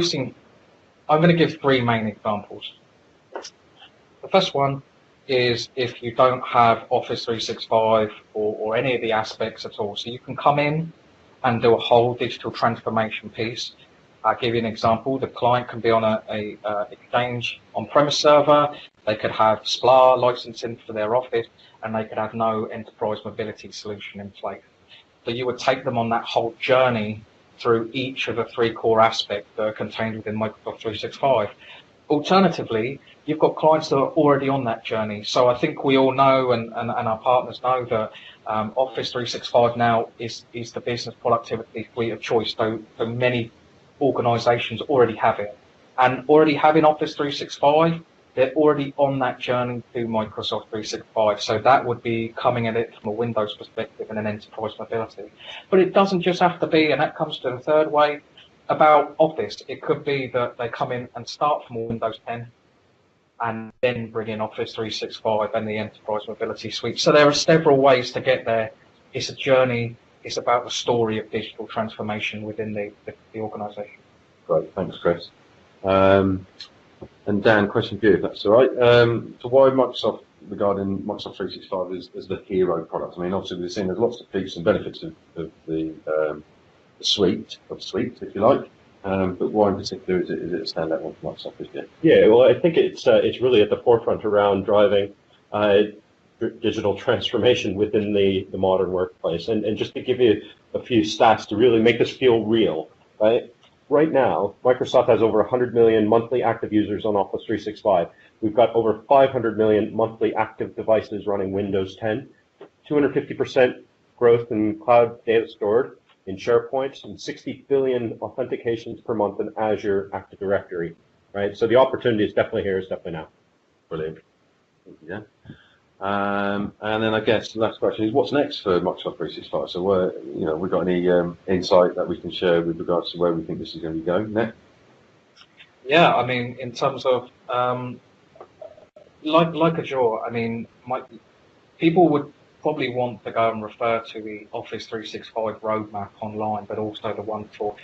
seen, I'm going to give 3 main examples. The first one is if you don't have Office 365 or any of the aspects at all. So you can come in and do a whole digital transformation piece. I'll give you an example. The client can be on a Exchange on-premise server. They could have SPLA licensing for their Office, and they could have no enterprise mobility solution in place. So you would take them on that whole journey through each of the 3 core aspects that are contained within Microsoft 365. Alternatively, you've got clients that are already on that journey. So I think we all know, and our partners know, that Office 365 now is the business productivity suite of choice. So many organizations already have it. And already having Office 365, they're already on that journey to Microsoft 365. So that would be coming at it from a Windows perspective and an enterprise mobility. But it doesn't just have to be, and that comes to the third way, about Office. It could be that they come in and start from Windows 10 and then bring in Office 365 and the Enterprise Mobility Suite. So there are several ways to get there. It's a journey. It's about the story of digital transformation within the organization. Great, thanks, Chris. And Dan, question for you, if that's all right. So why Microsoft, regarding Microsoft 365 as the hero product? I mean, obviously we've seen there's lots of features and benefits of the suite, if you like. But why in particular is it a standout one for Microsoft this year? Yeah, well, I think it's really at the forefront around driving digital transformation within the modern workplace. And just to give you a few stats to really make this feel real, right? Right now, Microsoft has over 100 million monthly active users on Office 365. We've got over 500 million monthly active devices running Windows 10, 250% growth in cloud data stored in SharePoint, and 60 billion authentications per month in Azure Active Directory, right? So the opportunity is definitely here, it's definitely now. Brilliant. Yeah. And then I guess the last question is, what's next for Microsoft 365? So, we got any insight that we can share with regards to where we think this is going to be going next? Yeah, I mean, in terms of like Azure, I mean, people would probably want to go and refer to the Office 365 roadmap online, but also the one for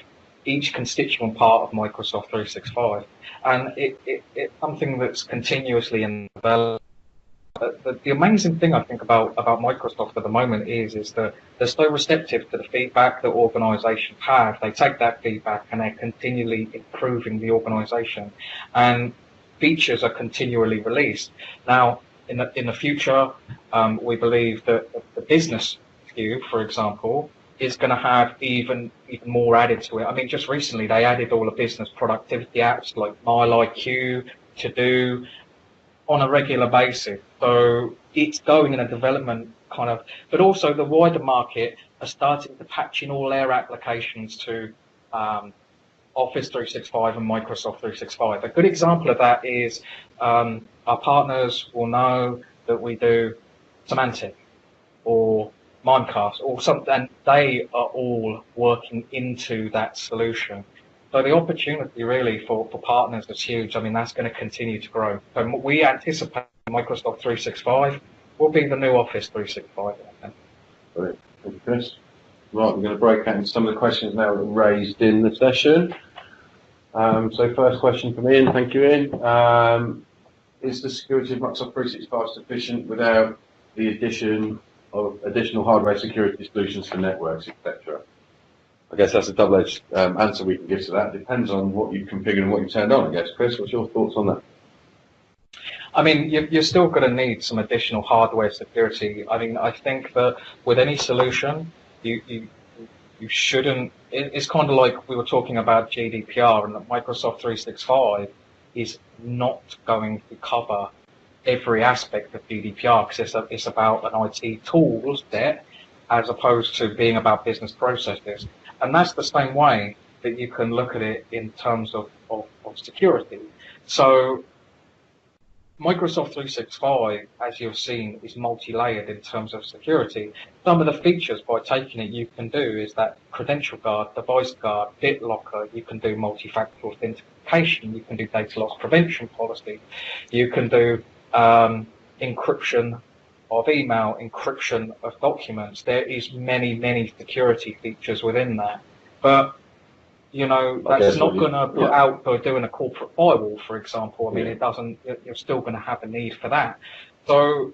each constituent part of Microsoft 365, and it's something that's continuously in development. The amazing thing I think about Microsoft at the moment is that they're so receptive to the feedback that organisations have. They take that feedback and they're continually improving the organisation, and features are continually released. Now, in the future, we believe that the business SKU, for example, is going to have even more added to it. I mean, just recently they added all the business productivity apps like MileIQ, To Do, on a regular basis. So it's going in a development kind of, but also the wider market are starting to patch in all their applications to Office 365 and Microsoft 365. A good example of that is our partners will know that we do Semantic or Mimecast or something, and they are all working into that solution. So the opportunity really for partners is huge. I mean, that's going to continue to grow. So we anticipate Microsoft 365 will be the new Office 365. Brilliant. Thank you, Chris. Right, we're going to break out into some of the questions now that were raised in the session. So first question from Ian, thank you, Ian. Is the security of Microsoft 365 sufficient without the addition of additional hardware security solutions for networks, etc.? I guess that's a double-edged answer we can give to that. It depends on what you configured and what you turned on, I guess. Chris, what's your thoughts on that? I mean, you're still going to need some additional hardware security. I mean, I think that with any solution, you shouldn't. It's kind of like we were talking about GDPR, and that Microsoft 365 is not going to cover every aspect of GDPR because it's about an IT tool set as opposed to being about business processes. And that's the same way that you can look at it in terms of security. So Microsoft 365, as you've seen, is multi-layered in terms of security. Some of the features by taking it you can do is that credential guard, device guard, BitLocker, you can do multi-factor authentication, you can do data loss prevention policy, you can do encryption of email, encryption of documents. There is many security features within that. But that's not going to put out for doing a corporate firewall, for example. I mean, it doesn't. You're still going to have a need for that. So,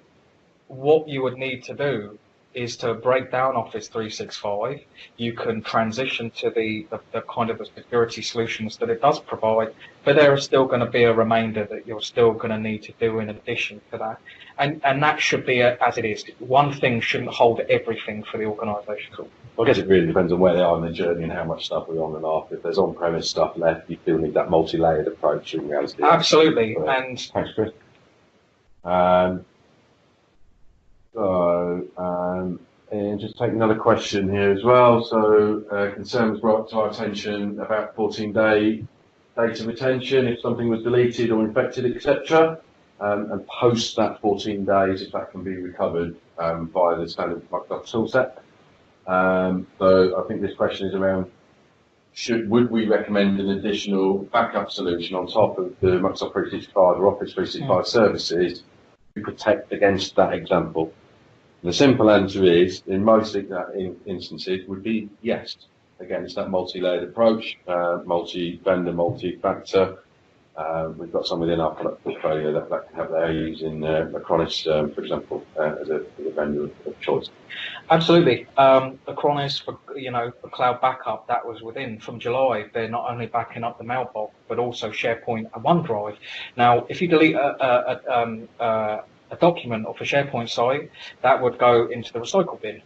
what you would need to do is to break down Office 365. You can transition to the kind of the security solutions that it does provide, but there is still going to be a remainder that you're still going to need to do in addition to that. And that should be as it is. One thing shouldn't hold everything for the organisation. I guess it really depends on where they are in the journey and how much stuff we're on and off. If there's on-premise stuff left, you still need that multi-layered approach in reality. Absolutely. And thanks, Chris. And just take another question here as well. So, concern was brought to our attention about 14-day data retention if something was deleted or infected, etc. And post that 14 days, if that can be recovered via the standard Microsoft toolset. So I think this question is around would we recommend an additional backup solution on top of the Microsoft 365 or Office 365 services to protect against that example? The simple answer is, in most instances, would be yes, against that multi-layered approach, multi-vendor, multi-factor. We've got some within our product portfolio that can have their using Acronis, for example, as a vendor of choice. Absolutely. Acronis for cloud backup, that was within from July. They're not only backing up the mailbox, but also SharePoint and OneDrive. Now, if you delete a document off a SharePoint site, that would go into the recycle bin.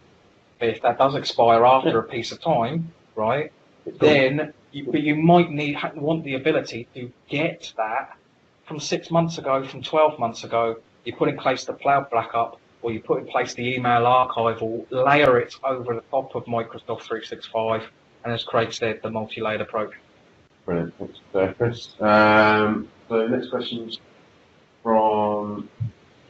But if that does expire after a piece of time, right, then you might want the ability to get that from 6 months ago, from 12 months ago. You put in place the cloud backup, or you put in place the email archive, or layer it over the top of Microsoft 365, and as Craig said, the multi-layered approach. Brilliant. Thanks, Chris. So next question is from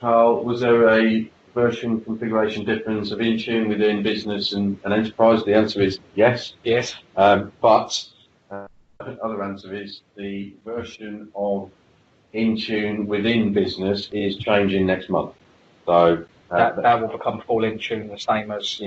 Carl. Was there a version configuration difference of Intune within business and enterprise? The answer is yes. Yes. But the other answer is the version of Intune within business is changing next month. So that will become full Intune, the same as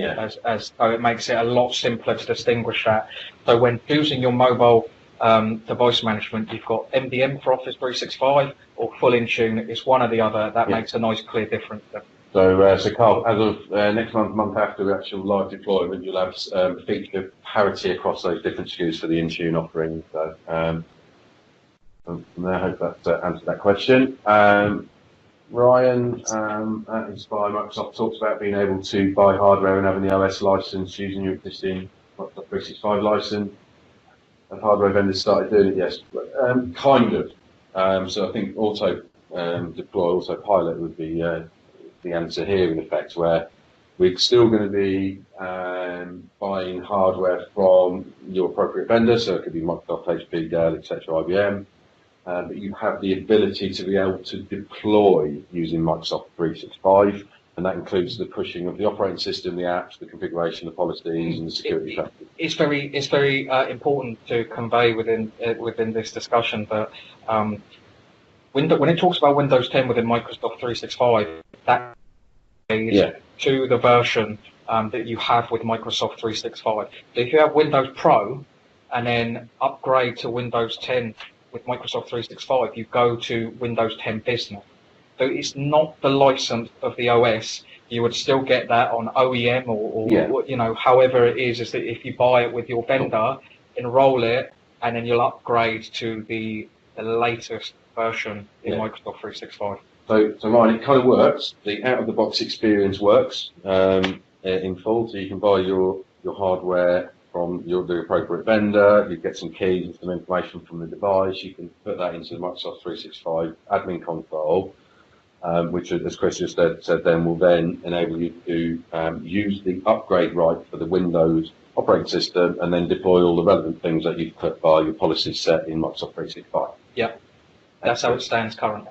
so it makes it a lot simpler to distinguish that. So when choosing your mobile device management, you've got MDM for Office 365 or full Intune. It's one or the other. That makes a nice clear difference there. So Carl, as of next month after the actual live deployment, you'll have feature parity across those different SKUs for the Intune offering. So from there, I hope that answered that question. Ryan at Inspire Microsoft talks about being able to buy hardware and having the OS license using your existing Microsoft 365 license. Have hardware vendors started doing it? Yes, kind of. So I think auto deploy, auto pilot would be the answer here in effect, where we're still going to be buying hardware from your appropriate vendor, so it could be Microsoft, HP, Dell, etc., IBM, but you have the ability to be able to deploy using Microsoft 365, and that includes the pushing of the operating system, the apps, the configuration, the policies, and the security strategy. It's very important to convey within this discussion that when it talks about Windows 10 within Microsoft 365, that is to the version that you have with Microsoft 365. So if you have Windows Pro and then upgrade to Windows 10 with Microsoft 365, you go to Windows 10 Business. So it's not the license of the OS. You would still get that on OEM or however it is that if you buy it with your vendor, enroll it, and then you'll upgrade to the latest version in Microsoft 365. So Ryan, it kind of works. The out-of-the-box experience works in full. So you can buy your hardware from the appropriate vendor. You get some keys and some information from the device. You can put that into the Microsoft 365 admin console, which, as Chris just said, then will then enable you to use the upgrade right for the Windows operating system, and then deploy all the relevant things that you've put by your policies set in Microsoft 365. Yeah, that's how it stands currently.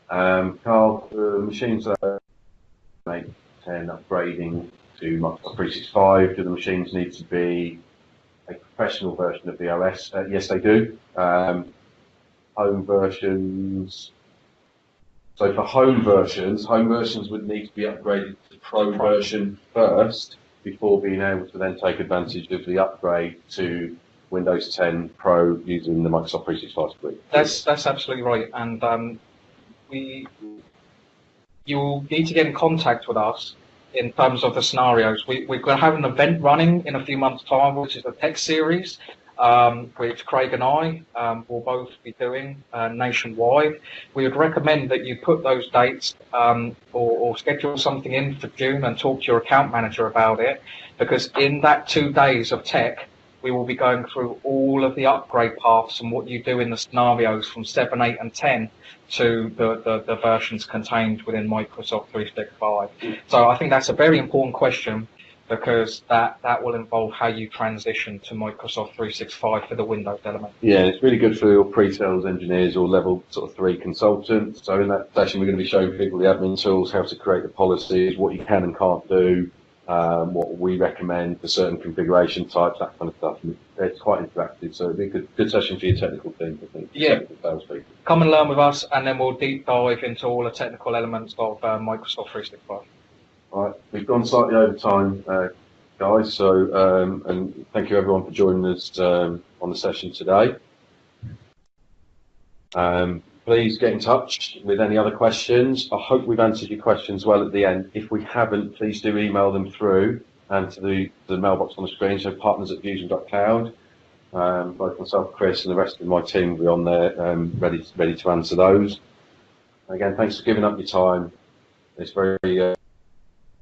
Carl, the machines that are 10 upgrading to Microsoft 365, do the machines need to be a professional version of the OS? Yes, they do. Home versions. So for home versions would need to be upgraded to Pro version first before being able to then take advantage of the upgrade to Windows 10 Pro using the Microsoft 365 suite. That's absolutely right, and you'll need to get in contact with us in terms of the scenarios. We're going to have an event running in a few months' time, which is a tech series, which Craig and I will both be doing nationwide. We would recommend that you put those dates or schedule something in for June and talk to your account manager about it, because in that 2 days of tech, we will be going through all of the upgrade paths and what you do in the scenarios from 7, 8, and 10 to the versions contained within Microsoft 365. So I think that's a very important question, because that will involve how you transition to Microsoft 365 for the Windows element. Yeah, it's really good for your pre-sales engineers or level sort of 3 consultants. So in that session, we're going to be showing people the admin tools, how to create the policies, what you can and can't do, what we recommend for certain configuration types, that kind of stuff. And it's quite interactive, so it'd be a good session for your technical team, I think. Yeah. Technical salespeople. Come and learn with us, and then we'll deep dive into all the technical elements of Microsoft 365. All right, we've gone slightly over time, guys. So, and thank you everyone for joining us on the session today. Please get in touch with any other questions. I hope we've answered your questions well at the end. If we haven't, please do email them through and to the mailbox on the screen. So partners@fusion.cloud. Both myself, Chris, and the rest of my team will be on there, ready to answer those. Again, thanks for giving up your time. It's very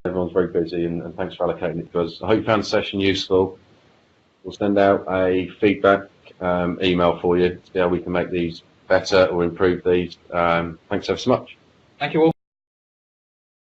everyone's very busy, and thanks for allocating it to us. I hope you found the session useful. We'll send out a feedback email for you to see how we can make these better or improve these. Thanks ever so much. Thank you all.